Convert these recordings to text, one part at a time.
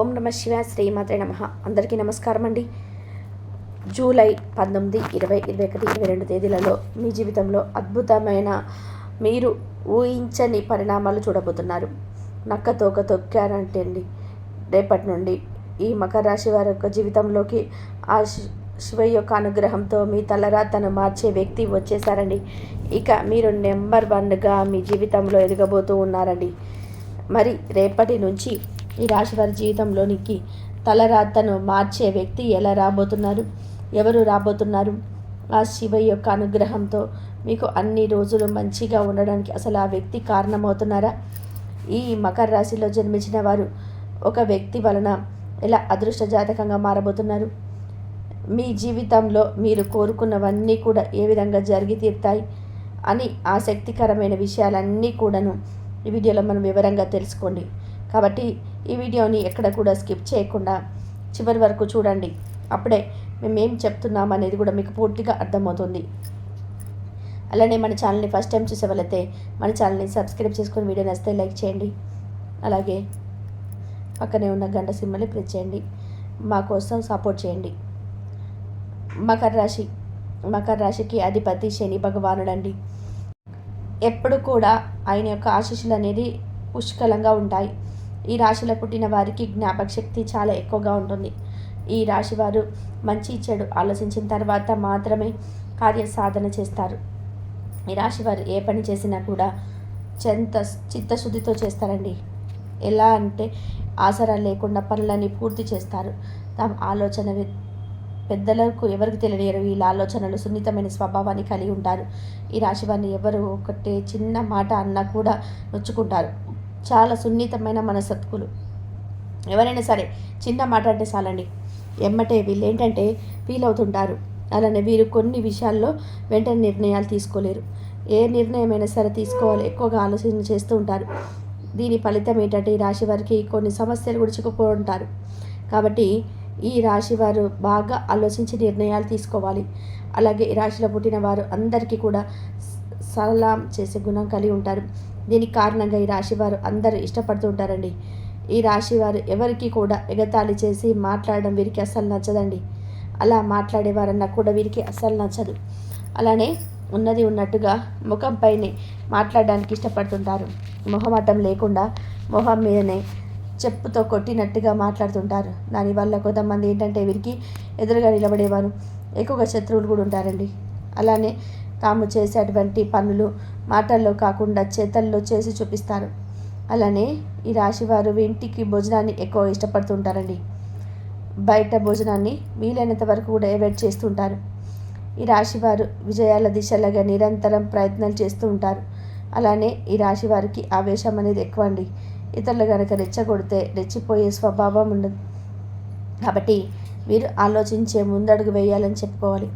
ఓం నమ శివాయ, శ్రీమాత్రే నమ. అందరికీ నమస్కారం అండి. జూలై 19, 20, 21, 22 తేదీలలో మీ జీవితంలో అద్భుతమైన మీరు ఊహించని పరిణామాలు చూడబోతున్నారు. నక్క తోక తొక్కారంటే అండి, రేపటి నుండి ఈ మకర రాశి వారి యొక్క జీవితంలోకి ఆ శివ యొక్క అనుగ్రహంతో మీ తలరాతను మార్చే వ్యక్తి వచ్చేసారండి. ఇక మీరు నెంబర్ 1గా మీ జీవితంలో ఎదగబోతూ ఉన్నారండి. మరి రేపటి నుంచి ఈ రాశి వారి జీవితంలోనికి తలరాతను మార్చే వ్యక్తి ఎలా రాబోతున్నారు, ఎవరు రాబోతున్నారు? ఆ శివ యొక్క అనుగ్రహంతో మీకు అన్ని రోజులు మంచిగా ఉండడానికి అసలు ఆ వ్యక్తి కారణమవుతున్నారా? ఈ మకర రాశిలో జన్మించిన వారు ఒక వ్యక్తి వలన ఎలా అదృష్ట జాతకంగా మారబోతున్నారు? మీ జీవితంలో మీరు కోరుకున్నవన్నీ కూడా ఏ విధంగా జరిగి తీరుతాయి అని ఆసక్తికరమైన విషయాలన్నీ కూడాను ఈ వీడియోలో మనం వివరంగా తెలుసుకోండి. కాబట్టి ఈ వీడియోని ఎక్కడ కూడా స్కిప్ చేయకుండా చివరి వరకు చూడండి. అప్పుడే మేము ఏం చెప్తున్నాం అనేది కూడా మీకు పూర్తిగా అర్థమవుతుంది. అలానే మన ఛానల్ని ఫస్ట్ టైం చూసే వాళ్ళైతే మన ఛానల్ని సబ్స్క్రైబ్ చేసుకొని వీడియో నచ్చితే లైక్ చేయండి. అలాగే పక్కనే ఉన్న గంట సింబల్ని ప్రెస్ చేయండి. మా కోసం సపోర్ట్ చేయండి. మకర రాశికి అధిపతి శని భగవానుడండి. ఎప్పుడు కూడా ఆయన యొక్క ఆశీస్సులు అనేది పుష్కలంగా ఉంటాయి. ఈ రాశిలో పుట్టిన వారికి జ్ఞాపక శక్తి చాలా ఎక్కువగా ఉంటుంది. ఈ రాశి వారు మంచి చెడు ఆలోచించిన తర్వాత మాత్రమే కార్యసాధన చేస్తారు. ఈ రాశి వారు ఏ పని చేసినా కూడా చిత్తశుద్ధితో చేస్తారండి. ఎలా అంటే ఆసరా లేకుండా పనులన్నీ పూర్తి చేస్తారు. తమ ఆలోచన పెద్దలకు ఎవరికి తెలియరు. వీళ్ళ ఆలోచనలు సున్నితమైన స్వభావాన్ని కలిగి ఉంటారు. ఈ రాశి వారిని ఎవరు ఒకటే చిన్న మాట అన్నా కూడా నొచ్చుకుంటారు. చాలా సున్నితమైన మనసత్తుకులు. ఎవరైనా సరే చిన్న మాట అంటే చాలండి, ఎమ్మటే వీళ్ళు ఏంటంటే ఫీల్ అవుతుంటారు. అలానే వీరు కొన్ని విషయాల్లో వెంటనే నిర్ణయాలు తీసుకోలేరు. ఏ నిర్ణయమైనా సరే తీసుకోవాలి, ఎక్కువగా ఆలోచన చేస్తూ ఉంటారు. దీని ఫలితం ఏంటంటే ఈ రాశి వారికి కొన్ని సమస్యలు కూడా చిక్కుపోయి ఉంటారు. కాబట్టి ఈ రాశి వారు బాగా ఆలోచించి నిర్ణయాలు తీసుకోవాలి. అలాగే ఈ రాశిలో పుట్టిన వారు అందరికీ కూడా సలాం చేసే గుణం కలిగి ఉంటారు. దీనికి కారణంగా ఈ రాశి వారు అందరూ ఇష్టపడుతూ ఉంటారండి. ఈ రాశి వారు ఎవరికి కూడా ఎగతాళి చేసి మాట్లాడడం వీరికి అస్సలు నచ్చదండి. అలా మాట్లాడేవారన్నా కూడా వీరికి అస్సలు నచ్చదు. అలానే ఉన్నది ఉన్నట్టుగా ముఖంపైనే మాట్లాడడానికి ఇష్టపడుతుంటారు. మొహమాటం లేకుండా మొహం మీదనే చెప్పుతో కొట్టినట్టుగా మాట్లాడుతుంటారు. దానివల్ల కొంతమంది ఏంటంటే వీరికి ఎదురుగా నిలబడేవారు ఎక్కువగా శత్రువులు కూడా ఉంటారండి. అలానే తాము చేసేటువంటి పనులు మాటల్లో కాకుండా చేతల్లో చేసి చూపిస్తారు. అలానే ఈ రాశివారు ఇంటికి భోజనాన్ని ఎక్కువ ఇష్టపడుతుంటారండి. బయట భోజనాన్ని వీలైనంత వరకు కూడా అవాయిడ్ చేస్తుంటారు. ఈ రాశివారు విజయాల దిశలుగా నిరంతరం ప్రయత్నాలు చేస్తూ ఉంటారు. అలానే ఈ రాశి వారికి ఆవేశం అనేది ఎక్కువ అండి. ఇతరులు కనుక రెచ్చగొడితే రెచ్చిపోయే స్వభావం ఉండదు. కాబట్టి మీరు ఆలోచించే ముందడుగు వేయాలని చెప్పుకోవాలి.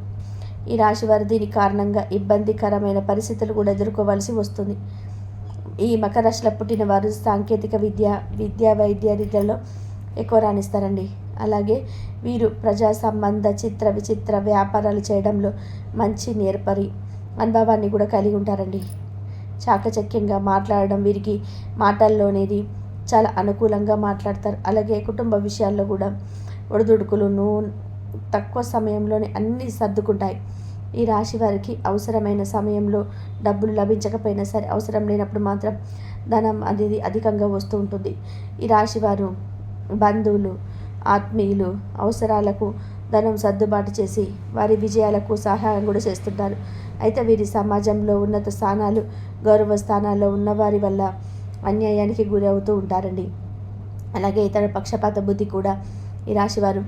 ఈ రాశివారు దీని కారణంగా ఇబ్బందికరమైన పరిస్థితులు కూడా ఎదుర్కోవాల్సి వస్తుంది. ఈ మకర రాశిలో పుట్టిన వారు సాంకేతిక విద్య వైద్య రీతిలో ఎక్కువ రాణిస్తారండి. అలాగే వీరు ప్రజా సంబంధ విచిత్ర వ్యాపారాలు చేయడంలో మంచి నేర్పరి అనుభవాన్ని కూడా కలిగి ఉంటారండి. చాకచక్యంగా మాట్లాడడం వీరికి మాటల్లోనేది చాలా అనుకూలంగా మాట్లాడతారు. అలాగే కుటుంబ విషయాల్లో కూడా ఒడిదుడుకులను తక్కువ సమయంలోనే అన్నీ సర్దుకుంటాయి. ఈ రాశి వారికి అవసరమైన సమయంలో డబ్బులు లభించకపోయినా సరే అవసరం లేనప్పుడు మాత్రం ధనం అనేది అధికంగా వస్తూ ఉంటుంది. ఈ రాశి వారు బంధువులు ఆత్మీయులు అవసరాలకు ధనం సర్దుబాటు చేసి వారి విజయాలకు సహాయం కూడా చేస్తుంటారు. అయితే వీరి సమాజంలో ఉన్నత స్థానాలు గౌరవ స్థానాల్లో ఉన్నవారి వల్ల అన్యాయానికి గురి అవుతూ ఉంటారండి. అలాగే ఇతర పక్షపాత బుద్ధి కూడా ఈ రాశివారు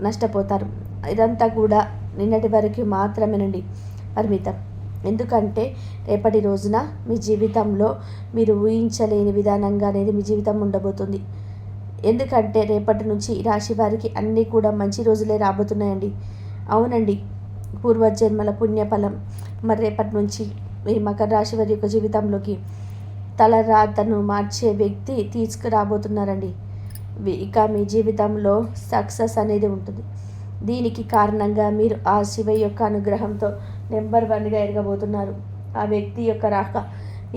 నష్టపోతారు. ఇదంతా కూడా నిన్నటి వరకు మాత్రమేనండి పరిమితం. ఎందుకంటే రేపటి రోజున మీ జీవితంలో మీరు ఊహించలేని విధానంగా అనేది మీ జీవితం ఉండబోతుంది. ఎందుకంటే రేపటి నుంచి ఈ రాశి వారికి అన్నీ కూడా మంచి రోజులే రాబోతున్నాయండి. అవునండి, పూర్వజన్మల పుణ్యఫలం మరి రేపటి నుంచి ఈ మకర రాశి వారి యొక్క జీవితంలోకి తలరాతను మార్చే వ్యక్తి తీసుకురాబోతున్నారండి. ఇక మీ జీవితంలో సక్సెస్ అనేది ఉంటుంది. దీనికి కారణంగా మీరు ఆ శివ యొక్క అనుగ్రహంతో నెంబర్ 1గా ఎదగబోతున్నారు. ఆ వ్యక్తి యొక్క రాక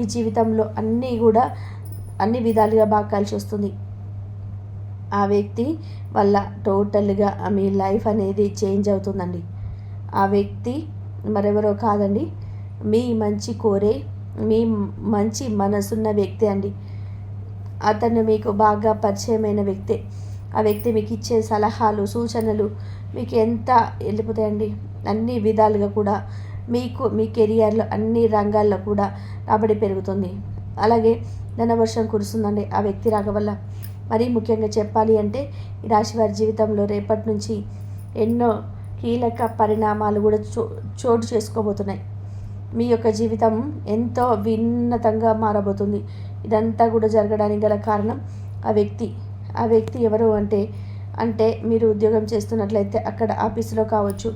ఈ జీవితంలో అన్నీ విధాలుగా బాగా కలిసి వస్తుంది. ఆ వ్యక్తి వల్ల టోటల్గా మీ లైఫ్ అనేది చేంజ్ అవుతుందండి. ఆ వ్యక్తి మరెవరో కాదండి, మీ మంచి కోరే, మీ మంచి మనసున్న వ్యక్తి అండి. అతను మీకు బాగా పరిచయమైన వ్యక్తే. ఆ వ్యక్తి మీకు ఇచ్చే సలహాలు, సూచనలు మీకు ఎంత వెళ్ళిపోతాయండి. అన్ని విధాలుగా కూడా మీకు మీ కెరియర్లో అన్ని రంగాల్లో కూడా రాబడి పెరుగుతుంది. అలాగే ధనవర్షం కురుస్తుందండి ఆ వ్యక్తి రాక వల్ల. మరీ ముఖ్యంగా చెప్పాలి అంటే ఈ రాశి వారి జీవితంలో రేపటి నుంచి ఎన్నో కీలక పరిణామాలు కూడా చోటు చేసుకోబోతున్నాయి. మీ యొక్క జీవితం ఎంతో విన్నతంగా మారబోతుంది. ఇదంతా కూడా జరగడానికి గల కారణం ఆ వ్యక్తి ఎవరు అంటే మీరు ఉద్యోగం చేస్తున్నట్లయితే అక్కడ ఆఫీసులో కావచ్చు,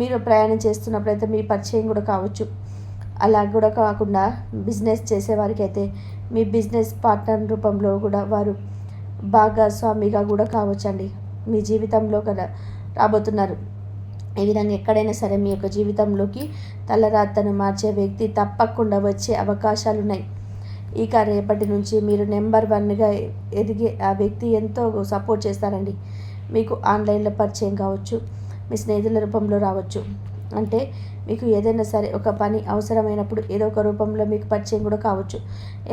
మీరు ప్రయాణం చేస్తున్నప్పుడైతే మీ పరిచయం కూడా కావచ్చు. అలా కూడా కాకుండా బిజినెస్ చేసేవారికి అయితే మీ బిజినెస్ పార్ట్నర్ రూపంలో కూడా వారు భాగస్వామిగా కూడా కావచ్చండి. మీ జీవితంలో కదా రాబోతున్నారు. ఈ విధంగా ఎక్కడైనా సరే మీ యొక్క జీవితంలోకి తలరాతను మార్చే వ్యక్తి తప్పకుండా వచ్చే అవకాశాలు ఉన్నాయి. ఇక రేపటి నుంచి మీరు నెంబర్ 1గా ఎదిగే ఆ వ్యక్తి ఎంతో సపోర్ట్ చేస్తారండి. మీకు ఆన్లైన్లో పరిచయం కావచ్చు, మీ స్నేహితుల రూపంలో రావచ్చు. అంటే మీకు ఏదైనా సరే ఒక పని అవసరమైనప్పుడు ఏదో ఒక రూపంలో మీకు పరిచయం కూడా కావచ్చు.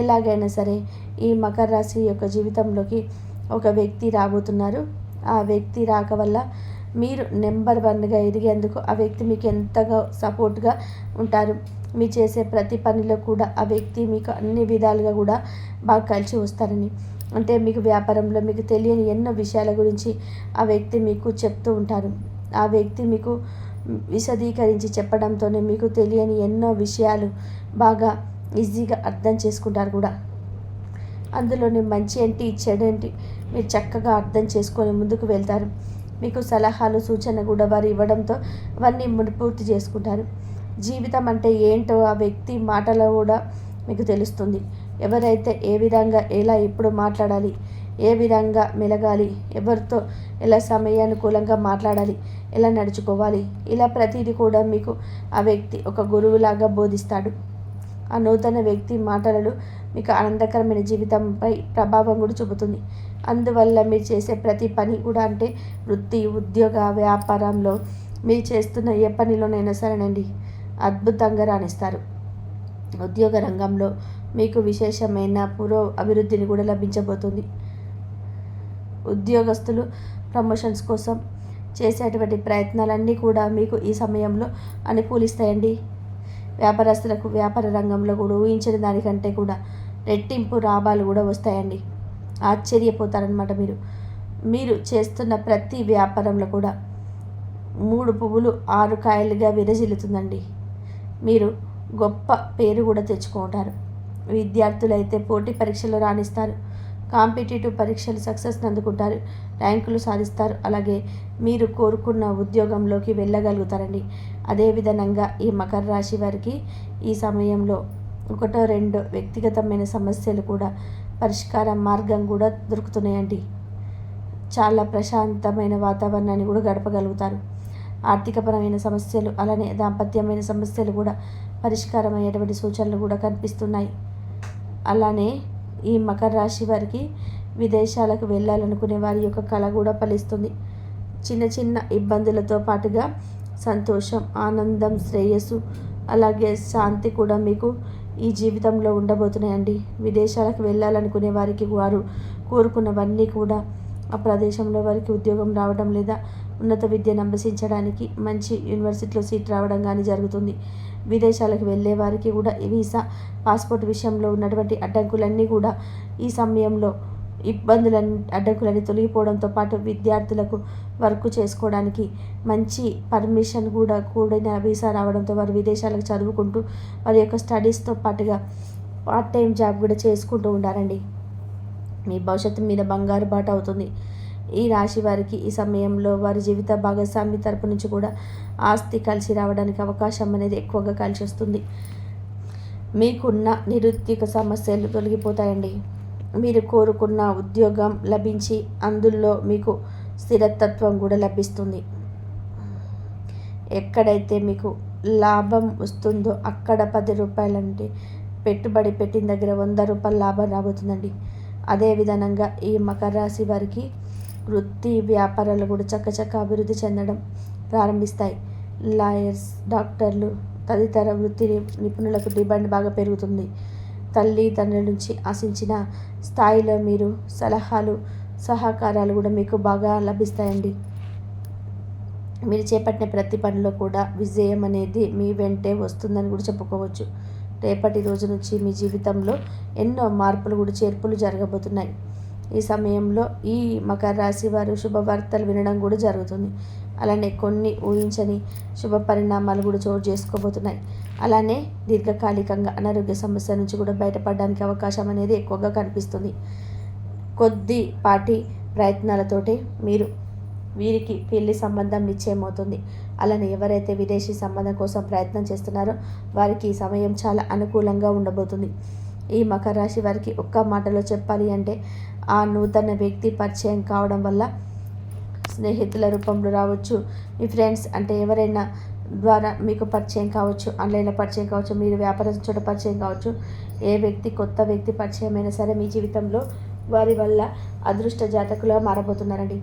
ఎలాగైనా సరే ఈ మకర రాశి యొక్క జీవితంలోకి ఒక వ్యక్తి రాబోతున్నారు. ఆ వ్యక్తి రాక వల్ల మీరు నెంబర్ 1గా ఎదిగేందుకు ఆ వ్యక్తి మీకు ఎంతగా సపోర్ట్గా ఉంటారు. మీరు చేసే ప్రతి పనిలో కూడా ఆ వ్యక్తి మీకు అన్ని విధాలుగా కూడా బాగా కలిసి వస్తారని. అంటే మీకు వ్యాపారంలో మీకు తెలియని ఎన్నో విషయాల గురించి ఆ వ్యక్తి మీకు చెప్తూ ఉంటారు. ఆ వ్యక్తి మీకు విశదీకరించి చెప్పడంతోనే మీకు తెలియని ఎన్నో విషయాలు బాగా ఈజీగా అర్థం చేసుకుంటారు కూడా. అందులోని మంచి ఏంటి, చెడు ఏంటి మీరు చక్కగా అర్థం చేసుకొని ముందుకు వెళ్తారు. మీకు సలహాలు, సూచన కూడా వారు ఇవ్వడంతో అవన్నీ పూర్తి చేసుకుంటారు. జీవితం అంటే ఏంటో ఆ వ్యక్తి మాటలో కూడా మీకు తెలుస్తుంది. ఎవరైతే ఏ విధంగా ఎలా ఎప్పుడు మాట్లాడాలి, ఏ విధంగా మెలగాలి, ఎవరితో ఎలా సమయానుకూలంగా మాట్లాడాలి, ఎలా నడుచుకోవాలి, ఇలా ప్రతిదీ కూడా మీకు ఆ వ్యక్తి ఒక గురువులాగా బోధిస్తాడు. ఆ నూతన వ్యక్తి మాటలలో మీకు ఆనందకరమైన జీవితంపై ప్రభావం కూడా చూపుతుంది. అందువల్ల మీరు చేసే ప్రతి పని కూడా అంటే వృత్తి, ఉద్యోగ, వ్యాపారంలో మీరు చేస్తున్న ఏ పనిలోనైనా సరేనండి అద్భుతంగా రాణిస్తారు. ఉద్యోగ రంగంలో మీకు విశేషమైన అభివృద్ధిని కూడా లభించబోతుంది. ఉద్యోగస్తులు ప్రమోషన్స్ కోసం చేసేటువంటి ప్రయత్నాలన్నీ కూడా మీకు ఈ సమయంలో అనుకూలిస్తాయండి. వ్యాపారస్తులకు వ్యాపార రంగంలో కూడా ఊహించిన దానికంటే కూడా రెట్టింపు లాభాలు కూడా వస్తాయండి. ఆశ్చర్యపోతారనమాట. మీరు చేస్తున్న ప్రతి వ్యాపారంలో కూడా 3 పువ్వులు 6 కాయలుగా విరజిల్లుతుందండి. మీరు గొప్ప పేరు కూడా తెచ్చుకుంటారు. విద్యార్థులైతే పోటీ పరీక్షలు రాణిస్తారు. కాంపిటేటివ్ పరీక్షలు సక్సెస్ని అందుకుంటారు, ర్యాంకులు సాధిస్తారు. అలాగే మీరు కోరుకున్న ఉద్యోగంలోకి వెళ్ళగలుగుతారండి. అదేవిధంగా ఈ మకర రాశి వారికి ఈ సమయంలో 1-2 వ్యక్తిగతమైన సమస్యలు కూడా పరిష్కార మార్గం కూడా దొరుకుతున్నాయండి. చాలా ప్రశాంతమైన వాతావరణాన్ని కూడా గడపగలుగుతారు. ఆర్థికపరమైన సమస్యలు, అలానే దాంపత్యమైన సమస్యలు కూడా పరిష్కారం అయ్యేటువంటి సూచనలు కూడా కనిపిస్తున్నాయి. అలానే ఈ మకర రాశి వారికి విదేశాలకు వెళ్ళాలనుకునే వారి యొక్క కళ కూడా ఫలిస్తుంది. చిన్న చిన్న ఇబ్బందులతో పాటుగా సంతోషం, ఆనందం, శ్రేయస్సు, అలాగే శాంతి కూడా మీకు ఈ జీవితంలో ఉండబోతున్నాయండి. విదేశాలకు వెళ్ళాలనుకునే వారికి వారు కోరుకున్నవన్నీ కూడా ఆ ప్రదేశంలో వారికి ఉద్యోగం రావడం లేదా ఉన్నత విద్యను అభ్యసించడానికి మంచి యూనివర్సిటీలో సీట్ రావడం కానీ జరుగుతుంది. విదేశాలకు వెళ్ళే వారికి కూడా వీసా, పాస్పోర్ట్ విషయంలో ఉన్నటువంటి అడ్డంకులన్నీ కూడా ఈ సమయంలో అడ్డంకులన్నీ తొలగిపోవడంతో పాటు విద్యార్థులకు వర్క్ చేసుకోవడానికి మంచి పర్మిషన్ కూడా కూడిన వీసా రావడంతో వారు విదేశాలకు చదువుకుంటూ వారి యొక్క స్టడీస్తో పాటుగా పార్ట్ టైం జాబ్ కూడా చేసుకుంటూ ఉండాలండి. మీ భవిష్యత్తు మీద బంగారు బాట అవుతుంది. ఈ రాశి వారికి ఈ సమయంలో వారి జీవిత భాగస్వామి తరపు నుంచి కూడా ఆస్తి కలిసి రావడానికి అవకాశం అనేది ఎక్కువగా కలిసి వస్తుంది. మీకున్న నిరుద్యోగ సమస్యలు తొలగిపోతాయండి. మీరు కోరుకున్న ఉద్యోగం లభించి అందులో మీకు స్థిరతత్వం కూడా లభిస్తుంది. ఎక్కడైతే మీకు లాభం వస్తుందో అక్కడ 10 రూపాయలంటే పెట్టుబడి పెట్టిన దగ్గర 100 రూపాయల లాభం రాబోతుందండి. అదేవిధంగా ఈ మకర రాశి వారికి వృత్తి వ్యాపారాలు కూడా చక్కచక్క అభివృద్ధి చెందడం ప్రారంభిస్తాయి. లాయర్స్, డాక్టర్లు తదితర వృత్తి నిపుణులకు డిమాండ్ బాగా పెరుగుతుంది. తల్లిదండ్రుల నుంచి ఆశించిన స్థాయిలో మీరు సలహాలు, సహకారాలు కూడా మీకు బాగా లభిస్తాయండి. మీరు చేపట్టిన ప్రతి పనిలో కూడా విజయం అనేది మీ వెంటే వస్తుందని కూడా చెప్పుకోవచ్చు. రేపటి రోజు నుంచి మీ జీవితంలో ఎన్నో మార్పులు కూడా చేర్పులు జరగబోతున్నాయి. ఈ సమయంలో ఈ మకర రాశి వారు శుభవార్తలు వినడం కూడా జరుగుతుంది. అలానే కొన్ని ఊహించని శుభ పరిణామాలు కూడా చోటు చేసుకోబోతున్నాయి. అలానే దీర్ఘకాలికంగా అనారోగ్య సమస్య నుంచి కూడా బయటపడడానికి అవకాశం అనేది ఎక్కువగా కనిపిస్తుంది. కొద్దిపాటి ప్రయత్నాలతోటి వీరికి పెళ్లి సంబంధం నిశ్చయమవుతుంది. అలానే ఎవరైతే విదేశీ సంబంధం కోసం ప్రయత్నం చేస్తున్నారో వారికి ఈ సమయం చాలా అనుకూలంగా ఉండబోతుంది. ఈ మకర రాశి వారికి ఒక్క మాటలో చెప్పాలి అంటే ఆ నూతన వ్యక్తి పరిచయం కావడం వల్ల స్నేహితుల రూపంలో రావచ్చు, మీ ఫ్రెండ్స్ అంటే ఎవరైనా ద్వారా మీకు పరిచయం కావచ్చు, ఆన్లైన్లో పరిచయం కావచ్చు, మీరు వ్యాపారం చోట పరిచయం కావచ్చు. ఏ వ్యక్తి కొత్త వ్యక్తి పరిచయం అయినా సరే మీ జీవితంలో వారి వల్ల అదృష్ట జాతకులుగా మారబోతున్నారండి.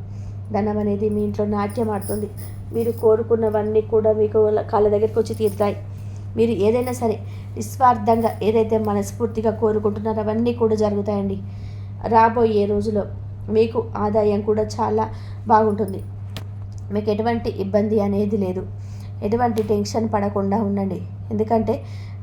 ధనం అనేది మీ ఇంట్లో నాట్యం ఆడుతుంది. మీరు కోరుకున్నవన్నీ కూడా మీకు కాళ్ళ దగ్గరికి వచ్చి తీరుతాయి. మీరు ఏదైనా సరే నిస్వార్థంగా ఏదైతే మనస్ఫూర్తిగా కోరుకుంటున్నారో అవన్నీ కూడా జరుగుతాయండి. రాబోయే రోజులో మీకు ఆదాయం కూడా చాలా బాగుంటుంది. మీకు ఎటువంటి ఇబ్బంది అనేది లేదు. ఎటువంటి టెన్షన్ పడకుండా ఉండండి. ఎందుకంటే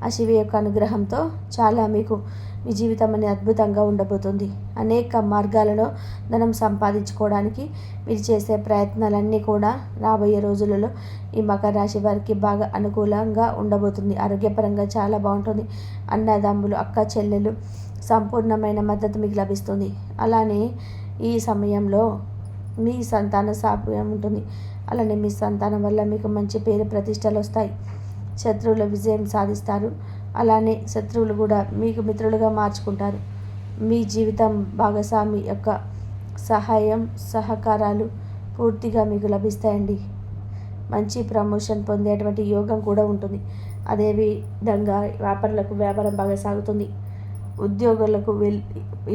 ఆ శివి యొక్క అనుగ్రహంతో చాలా మీకు మీ జీవితం అనేది అద్భుతంగా ఉండబోతుంది. అనేక మార్గాలలో ధనం సంపాదించుకోవడానికి మీరు చేసే ప్రయత్నాలన్నీ కూడా రాబోయే రోజులలో ఈ మకర రాశి వారికి బాగా అనుకూలంగా ఉండబోతుంది. ఆరోగ్యపరంగా చాలా బాగుంటుంది. అన్నదమ్ములు, అక్క చెల్లెలు సంపూర్ణమైన మద్దతు మీకు లభిస్తుంది. అలానే ఈ సమయంలో మీ సంతాన సాఫల్యం ఉంటుంది. అలానే మీ సంతానం వల్ల మీకు మంచి పేరు ప్రతిష్టలు వస్తాయి. శత్రువుల విజయం సాధిస్తారు. అలానే శత్రువులు కూడా మీకు మిత్రులుగా మార్చుకుంటారు. మీ జీవితం భాగస్వామి యొక్క సహాయం, సహకారాలు పూర్తిగా మీకు లభిస్తాయండి. మంచి ప్రమోషన్ పొందేటువంటి యోగం కూడా ఉంటుంది. అదేవిధంగా వ్యాపారం బాగా సాగుతుంది. ఉద్యోగులకు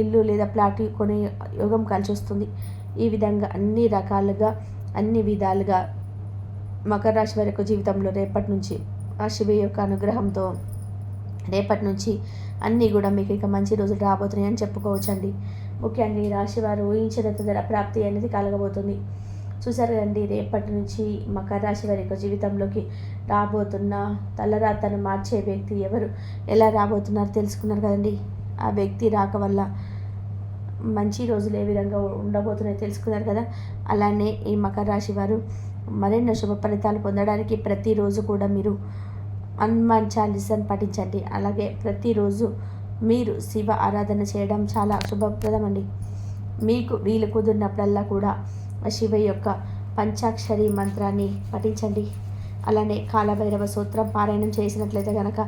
ఇల్లు లేదా ప్లాట్ కొనే యోగం కలిసి వస్తుంది. ఈ విధంగా అన్ని రకాలుగా అన్ని విధాలుగా మకర రాశి వారి యొక్క జీవితంలో రేపటి నుంచి ఆ శివ యొక్క అనుగ్రహంతో రేపటి నుంచి అన్నీ కూడా మీకు ఇక మంచి రోజులు రాబోతున్నాయని చెప్పుకోవచ్చండి. ముఖ్యంగా ఈ రాశి వారు ఊహించిన ధర ప్రాప్తి అనేది కలగబోతుంది. చూసారు కదండి, రేపటి నుంచి మకర రాశి వారి యొక్క జీవితంలోకి రాబోతున్న తలరాతను మార్చే వ్యక్తి ఎవరు, ఎలా రాబోతున్నారో తెలుసుకున్నారు కదండి. ఆ వ్యక్తి రాక వల్ల మంచి రోజులు ఏ విధంగా ఉండబోతున్నాయో తెలుసుకున్నారు కదా. అలానే ఈ మకర రాశి వారు మరెన్నో శుభ ఫలితాలు పొందడానికి ప్రతిరోజు కూడా మీరు హనుమాన్ చాలీసాను పఠించండి. అలాగే ప్రతిరోజు మీరు శివ ఆరాధన చేయడం చాలా శుభప్రదం అండి. మీకు వీలు కుదిరినప్పుడల్లా కూడా శివ యొక్క పంచాక్షరి మంత్రాన్ని పఠించండి. అలానే కాలభైరవ సూత్రం పారాయణం చేసినట్లయితే కనుక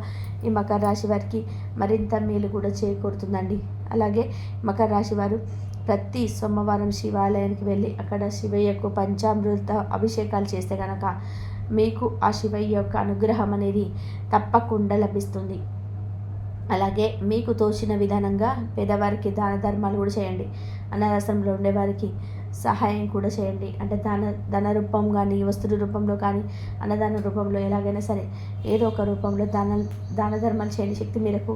ఈ మకర రాశి వారికి మరింత మేలు కూడా చేకూరుతుందండి. అలాగే మకర రాశి వారు ప్రతి సోమవారం శివాలయానికి వెళ్ళి అక్కడ శివయ్యకు పంచామృత అభిషేకాలు చేస్తే కనుక మీకు ఆ శివయ్య యొక్క అనుగ్రహం అనేది తప్పకుండా లభిస్తుంది. అలాగే మీకు తోచిన విధానంగా పేదవారికి దాన ధర్మాలు కూడా చేయండి. అనాథాశ్రమంలో ఉండేవారికి సహాయం కూడా చేయండి. అంటే ధన రూపం కానీ, వస్తువుల రూపంలో కానీ, అన్నదాన రూపంలో ఎలాగైనా సరే ఏదో ఒక రూపంలో దాన ధర్మాలు చేయండి. శక్తి మేరకు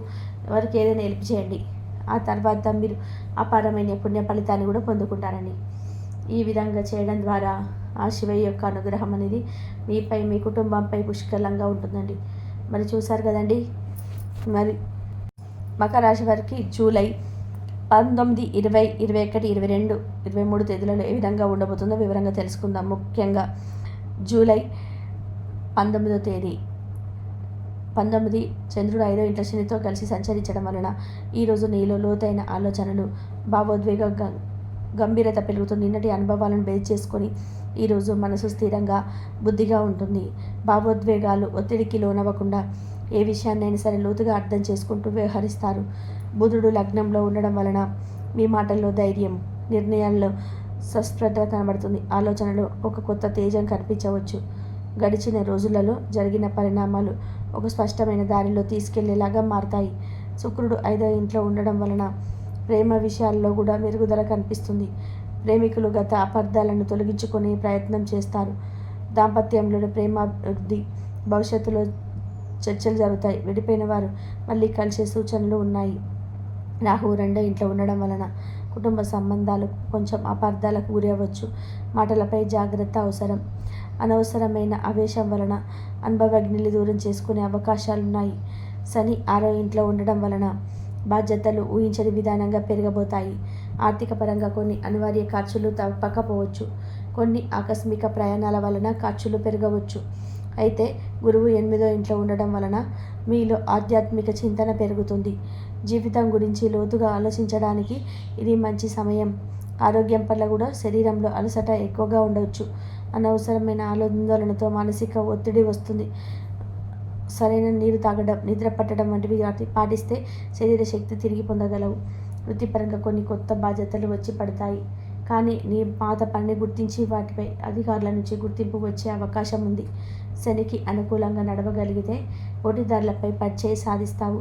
ఎవరికి ఏదైనా హెల్ప్ చేయండి. ఆ తర్వాత మీరు అపారమైన పుణ్య ఫలితాన్ని కూడా పొందుకుంటారండి. ఈ విధంగా చేయడం ద్వారా ఆ శివయ్య యొక్క అనుగ్రహం అనేది మీపై, మీ కుటుంబంపై పుష్కలంగా ఉంటుందండి. మరి చూసారు కదండి, మరి మకర రాశి వారికి జూలై 19, 20, 21, 22, 23 తేదీలలో ఏ విధంగా ఉండబోతుందో వివరంగా తెలుసుకుందాం. ముఖ్యంగా జూలై 19వ తేదీ 19 చంద్రుడు 5వ ఇంట్లో శనితో కలిసి సంచరించడం వలన ఈరోజు నీలో లోతైన ఆలోచనలు, భావోద్వేగ గంభీరత పెరుగుతుంది. నిన్నటి అనుభవాలను బేస్ చేసుకొని ఈరోజు మనసు స్థిరంగా, బుద్ధిగా ఉంటుంది. భావోద్వేగాలు ఒత్తిడికి లోనవ్వకుండా ఏ విషయాన్నైనా సరే లోతుగా అర్థం చేసుకుంటూ వ్యవహరిస్తారు. బుధుడు లగ్నంలో ఉండడం వలన మీ మాటల్లో ధైర్యం, నిర్ణయాల్లో స్పష్టత కనబడుతుంది. ఆలోచనలో ఒక కొత్త తేజం కనిపించవచ్చు. గడిచిన రోజులలో జరిగిన పరిణామాలు ఒక స్పష్టమైన దారిలో తీసుకెళ్లేలాగా మారతాయి. శుక్రుడు 5వ ఇంట్లో ఉండడం వలన ప్రేమ విషయాల్లో కూడా మెరుగుదల కనిపిస్తుంది. ప్రేమికులు గత అపార్థాలను తొలగించుకునే ప్రయత్నం చేస్తారు. దాంపత్యంలోని ప్రేమాభివృద్ధి, భవిష్యత్తులో చర్చలు జరుగుతాయి. విడిపోయిన వారు మళ్ళీ కలిసే సూచనలు ఉన్నాయి. రాహువు 2వ ఇంట్లో ఉండడం వలన కుటుంబ సంబంధాలు కొంచెం అపార్థాలకు గురి అవ్వచ్చు. మాటలపై జాగ్రత్త అవసరం. అనవసరమైన ఆవేశం వలన అనుభవజ్ఞుల్ని దూరం చేసుకునే అవకాశాలున్నాయి. శని 6వ ఇంట్లో ఉండడం వలన బాధ్యతలు ఊహించని విధానంగా పెరగబోతాయి. ఆర్థిక పరంగా కొన్ని అనివార్య ఖర్చులు తప్పకపోవచ్చు. కొన్ని ఆకస్మిక ప్రయాణాల వలన ఖర్చులు పెరగవచ్చు. అయితే గురువు 8వ ఇంట్లో ఉండడం వలన మీలో ఆధ్యాత్మిక చింతన పెరుగుతుంది. జీవితం గురించి లోతుగా ఆలోచించడానికి ఇది మంచి సమయం. ఆరోగ్యం పట్ల కూడా శరీరంలో అలసట ఎక్కువగా ఉండవచ్చు. అనవసరమైన ఆందోళనతో మానసిక ఒత్తిడి వస్తుంది. సరైన నీరు తాగడం, నిద్ర పట్టడం వంటివి పాటిస్తే శరీర శక్తి తిరిగి పొందగలవు. వృత్తిపరంగా కొన్ని కొత్త బాధ్యతలు వచ్చి పడతాయి. కానీ నీ పాత పనిని గుర్తించి వాటిపై అధికారుల నుంచి గుర్తింపు వచ్చే అవకాశం ఉంది. శనికి అనుకూలంగా నడవగలిగితే పోటీదారులపై పైచేయి సాధిస్తావు.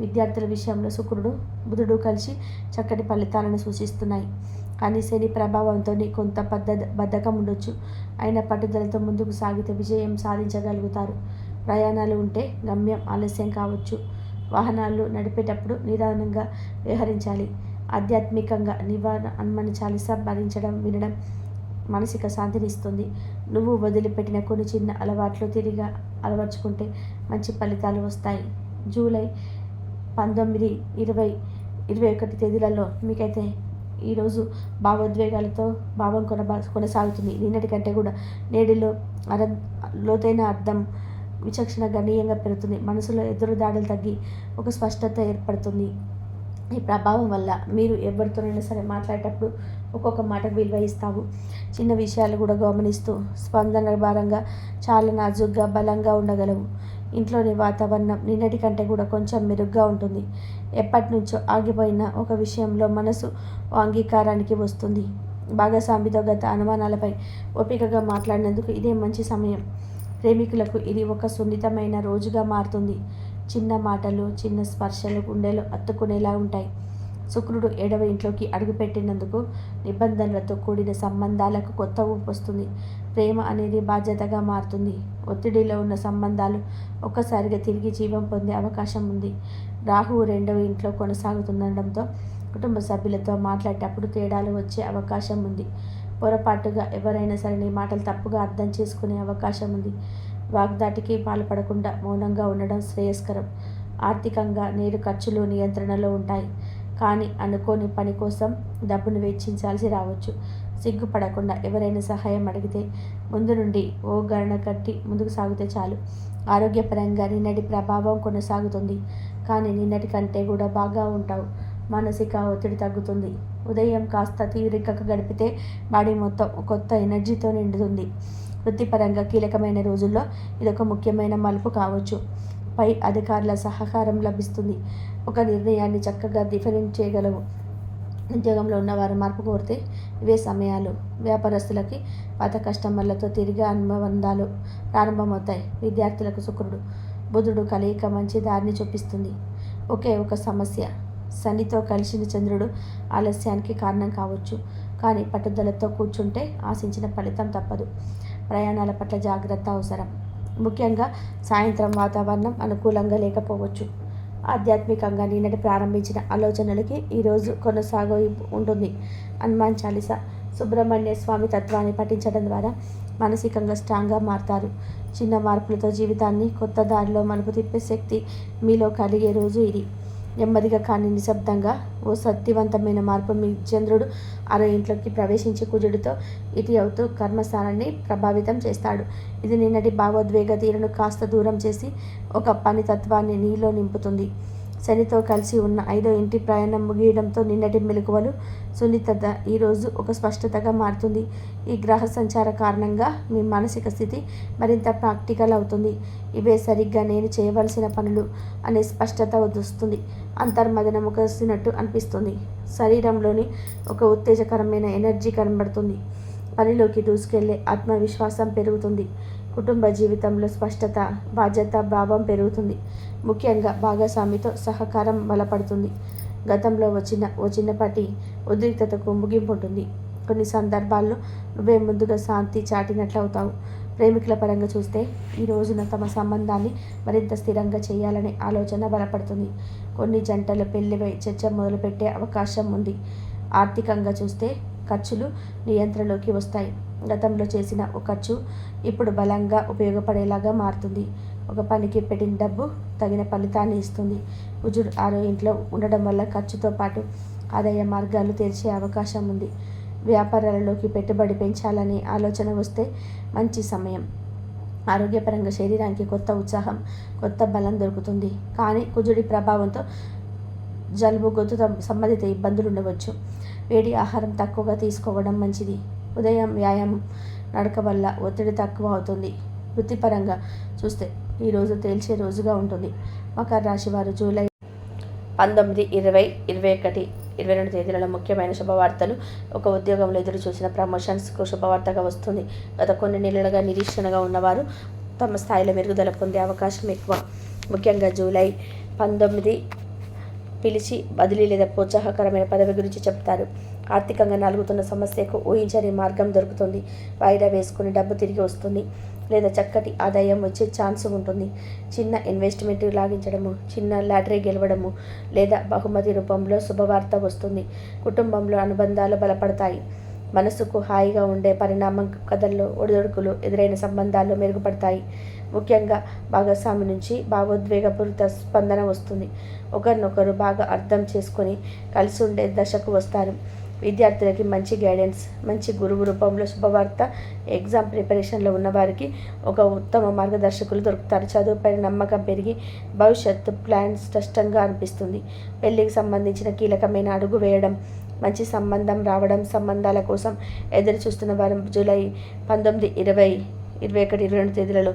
విద్యార్థుల విషయంలో శుక్రుడు, బుధుడు కలిసి చక్కటి ఫలితాలను సూచిస్తున్నాయి. కానీ శని ప్రభావంతో కొంత బద్ధకం ఉండొచ్చు. అయిన పట్టుదలతో ముందుకు సాగితే విజయం సాధించగలుగుతారు. ప్రయాణాలు ఉంటే గమ్యం ఆలస్యం కావచ్చు. వాహనాలు నడిపేటప్పుడు నిదానంగా వ్యవహరించాలి. ఆధ్యాత్మికంగా హనుమాన్ చాలీసా భరించడం, వినడం మానసిక శాంతినిస్తుంది. నువ్వు వదిలిపెట్టిన కొన్ని చిన్న అలవాట్లు తిరిగి అలవర్చుకుంటే మంచి ఫలితాలు వస్తాయి. జూలై 19, 20, 21 తేదీలలో మీకైతే ఈరోజు భావోద్వేగాలతో భావం కొనసాగుతుంది. నిన్నటి కంటే కూడా నేడిలో లోతైన అర్థం, విచక్షణ గణనీయంగా పెరుగుతుంది. మనసులో ఎదురుదాడులు తగ్గి ఒక స్పష్టత ఏర్పడుతుంది. ఈ ప్రభావం వల్ల మీరు ఎవరితోనైనా సరే మాట్లాడేటప్పుడు ఒక్కొక్క మాటకు విలువ ఇస్తావు. చిన్న విషయాలు కూడా గమనిస్తూ స్పందన భారంగా చాలా నాజుగ్గా బలంగా ఉండగలవు. ఇంట్లోని వాతావరణం నిన్నటి కంటే కూడా కొంచెం మెరుగ్గా ఉంటుంది. ఎప్పటి నుంచో ఆగిపోయిన ఒక విషయంలో మనసు అంగీకారానికి వస్తుంది. భాగస్వామితో గత అనుమానాలపై ఓపికగా మాట్లాడినందుకు ఇదే మంచి సమయం. ప్రేమికులకు ఇది ఒక సున్నితమైన రోజుగా మారుతుంది. చిన్న మాటలు, చిన్న స్పర్శలు గుండెలు అత్తుకునేలా ఉంటాయి. శుక్రుడు 7వ ఇంట్లోకి అడుగుపెట్టినందుకు నిబంధనలతో కూడిన సంబంధాలకు కొత్త ఊపు వస్తుంది. ప్రేమ అనేది బాధ్యతగా మారుతుంది. ఒత్తిడిలో ఉన్న సంబంధాలు ఒక్కసారిగా తిరిగి జీవం పొందే అవకాశం ఉంది. రాహువు 2వ ఇంట్లో కొనసాగుతుండడంతో కుటుంబ సభ్యులతో మాట్లాడేటప్పుడు తేడాలు వచ్చే అవకాశం ఉంది. పొరపాటుగా ఎవరైనా సరే నీ మాటలు తప్పుగా అర్థం చేసుకునే అవకాశం ఉంది. వాగ్దాటికి పాల్పడకుండా మౌనంగా ఉండడం శ్రేయస్కరం. ఆర్థికంగా నేడు ఖర్చులు నియంత్రణలో ఉంటాయి. కానీ అనుకోని పని కోసం డబ్బును వెచ్చించాల్సి రావచ్చు. సిగ్గుపడకుండా ఎవరైనా సహాయం అడిగితే ముందు నుండి ఓ గణన కట్టి ముందుకు సాగితే చాలు. ఆరోగ్యపరంగా నిన్నటి ప్రభావం కొనసాగుతుంది. కానీ నిన్నటి కంటే కూడా బాగా ఉంటావు. మానసిక ఒత్తిడి తగ్గుతుంది. ఉదయం కాస్త తీరికగా గడిపితే బాడీ మొత్తం కొత్త ఎనర్జీతో నిండుతుంది. వృత్తిపరంగా కీలకమైన రోజుల్లో ఇదొక ముఖ్యమైన మలుపు కావచ్చు. పై అధికారుల సహకారం లభిస్తుంది. ఒక నిర్ణయాన్ని చక్కగా డిఫరెంట్ చేయగలవు. ఉద్యోగంలో ఉన్నవారు మార్పు కోరితే ఇవే సమయాలు. వ్యాపారస్తులకి పాత కస్టమర్లతో తిరిగి అనుబంధాలు ప్రారంభమవుతాయి. విద్యార్థులకు శుక్రుడు, బుధుడు కలయిక మంచి దారిని చూపిస్తుంది. ఒకే ఒక సమస్య, శనితో కలిసిన చంద్రుడు ఆలస్యానికి కారణం కావచ్చు. కానీ పట్టుదలతో కూర్చుంటే ఆశించిన ఫలితం తప్పదు. ప్రయాణాల పట్ల జాగ్రత్త అవసరం. ముఖ్యంగా సాయంత్రం వాతావరణం అనుకూలంగా లేకపోవచ్చు. ఆధ్యాత్మికంగా నిన్నటి ప్రారంభించిన ఆలోచనలకి ఈరోజు కొనసాగ ఉంటుంది. హనుమాన్ చాలీసా, సుబ్రహ్మణ్య స్వామి తత్వాన్ని పఠించడం ద్వారా మానసికంగా స్ట్రాంగ్గా మారతారు. చిన్న మార్పులతో జీవితాన్ని కొత్త దారిలో మలుపు తిప్పే శక్తి మీలో కలిగే రోజు ఇది. నెమ్మదిగా కానీ నిశ్శబ్దంగా ఓ శక్తివంతమైన మార్పు మీ చంద్రుడు 6వ ఇంట్లోకి ప్రవేశించి కుజుడితో ఇటు అవుతూ కర్మస్థానాన్ని ప్రభావితం చేస్తాడు. ఇది నిన్నటి భావోద్వేగ తీరును కాస్త దూరం చేసి ఒక పనితత్వాన్ని నీలో నింపుతుంది. శనితో కలిసి ఉన్న 5వ ఇంటి ప్రయాణం ముగియడంతో నిన్నటి మెలకువలు, సున్నితత ఈరోజు ఒక స్పష్టతగా మారుతుంది. ఈ గ్రహ సంచార కారణంగా మీ మానసిక స్థితి మరింత ప్రాక్టికల్ అవుతుంది. ఇవే సరిగ్గా నేను చేయవలసిన పనులు అనే స్పష్టత వస్తుంది. అంతర్మదనం కలిసినట్టు అనిపిస్తుంది. శరీరంలోని ఒక ఉత్తేజకరమైన ఎనర్జీ కనబడుతుంది. పనిలోకి దూసుకెళ్లే ఆత్మవిశ్వాసం పెరుగుతుంది. కుటుంబ జీవితంలో స్పష్టత, బాధ్యత భావం పెరుగుతుంది. ముఖ్యంగా భాగస్వామితో సహకారం బలపడుతుంది. గతంలో వచ్చిన ఓ చిన్నపాటి ఉద్రిక్తతకు ముగింపు ఉంటుంది. కొన్ని సందర్భాల్లో నువ్వే ముందుగా శాంతి చాటినట్లు అవుతావు. ప్రేమికుల పరంగా చూస్తే ఈ రోజున తమ సంబంధాన్ని మరింత స్థిరంగా చేయాలనే ఆలోచన బలపడుతుంది. కొన్ని జంటలు పెళ్లిపై చర్చ మొదలుపెట్టే అవకాశం ఉంది. ఆర్థికంగా చూస్తే ఖర్చులు నియంత్రణలోకి వస్తాయి. గతంలో చేసిన ఒక ఖర్చు ఇప్పుడు బలంగా ఉపయోగపడేలాగా మారుతుంది. ఒక పనికి పెట్టిన డబ్బు తగిన ఫలితాన్ని ఇస్తుంది. కుజుడు 6వ ఇంట్లో ఉండడం వల్ల ఖర్చుతో పాటు ఆదాయ మార్గాలు తెరిచే అవకాశం ఉంది. వ్యాపారాలలోకి పెట్టుబడి పెంచాలనే ఆలోచన వస్తే మంచి సమయం. ఆరోగ్యపరంగా శరీరానికి కొత్త ఉత్సాహం, కొత్త బలం దొరుకుతుంది. కానీ కుజుడి ప్రభావంతో జలుబు, గొంతు సంబంధిత ఇబ్బందులు ఉండవచ్చు. వేడి ఆహారం తక్కువగా తీసుకోవడం మంచిది. ఉదయం వ్యాయామం, నడక వల్ల ఒత్తిడి తక్కువ అవుతుంది. వృత్తిపరంగా చూస్తే ఈరోజు తేల్చే రోజుగా ఉంటుంది. మకర రాశి వారు జూలై 19, 20, 21, 22 తేదీలలో ముఖ్యమైన శుభవార్తలు. ఒక ఉద్యోగంలో ఎదురు చూసిన ప్రమోషన్స్కు శుభవార్తగా వస్తుంది. గత కొన్ని నెలలుగా నిరీక్షణగా ఉన్నవారు తమ స్థాయిలో మెరుగుదల పొందే అవకాశం ఎక్కువ. ముఖ్యంగా జూలై 19 పిలిచి బదిలీ లేదా ప్రోత్సాహకరమైన పదవి గురించి చెప్తారు. ఆర్థికంగా నలుగుతున్న సమస్యకు ఊహించని మార్గం దొరుకుతుంది. వాయిదా వేసుకుని డబ్బు తిరిగి వస్తుంది లేదా చక్కటి ఆదాయం వచ్చే ఛాన్స్ ఉంటుంది. చిన్న ఇన్వెస్ట్మెంట్ లాగించడము, చిన్న లాటరీ గెలవడము లేదా బహుమతి రూపంలో శుభవార్త వస్తుంది. కుటుంబంలో అనుబంధాలు బలపడతాయి. మనసుకు హాయిగా ఉండే పరిణామం కథల్లో ఒడిదొడుకులు ఎదురైన సంబంధాలు మెరుగుపడతాయి. ముఖ్యంగా భాగస్వామి నుంచి భావోద్వేగపూరిత స్పందన వస్తుంది. ఒకరినొకరు బాగా అర్థం చేసుకొని కలిసి ఉండే దశకు వస్తారు. విద్యార్థులకి మంచి గైడెన్స్, మంచి గురువు రూపంలో శుభవార్త. ఎగ్జామ్ ప్రిపరేషన్లో ఉన్నవారికి ఒక ఉత్తమ మార్గదర్శకులు దొరుకుతారు. చదువుపైన నమ్మకం పెరిగి భవిష్యత్తు ప్లాన్ స్పష్టంగా అనిపిస్తుంది. పెళ్లికి సంబంధించిన కీలకమైన అడుగు వేయడం, మంచి సంబంధం రావడం. సంబంధాల కోసం ఎదురు చూస్తున్న వారు జూలై 19, 20, 21, 22 తేదీలలో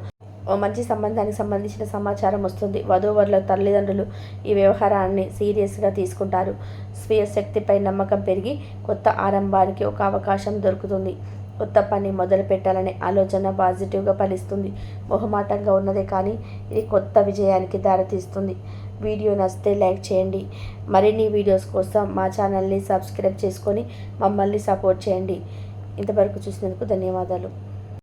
ఓ మంచి సంబంధానికి సంబంధించిన సమాచారం వస్తుంది. వధూవరుల తల్లిదండ్రులు ఈ వ్యవహారాన్ని సీరియస్గా తీసుకుంటారు. స్వీయ శక్తిపై నమ్మకం పెరిగి కొత్త ఆరంభానికి ఒక అవకాశం దొరుకుతుంది. కొత్త పని మొదలు పెట్టాలనే ఆలోచన పాజిటివ్గా ఫలిస్తుంది. మొహమాటంగా ఉన్నదే కానీ ఇది కొత్త విజయానికి దారితీస్తుంది. వీడియో నచ్చితే లైక్ చేయండి. మరిన్ని వీడియోస్ కోసం మా ఛానల్ని సబ్స్క్రైబ్ చేసుకొని మమ్మల్ని సపోర్ట్ చేయండి. ఇంతవరకు చూసినందుకు ధన్యవాదాలు.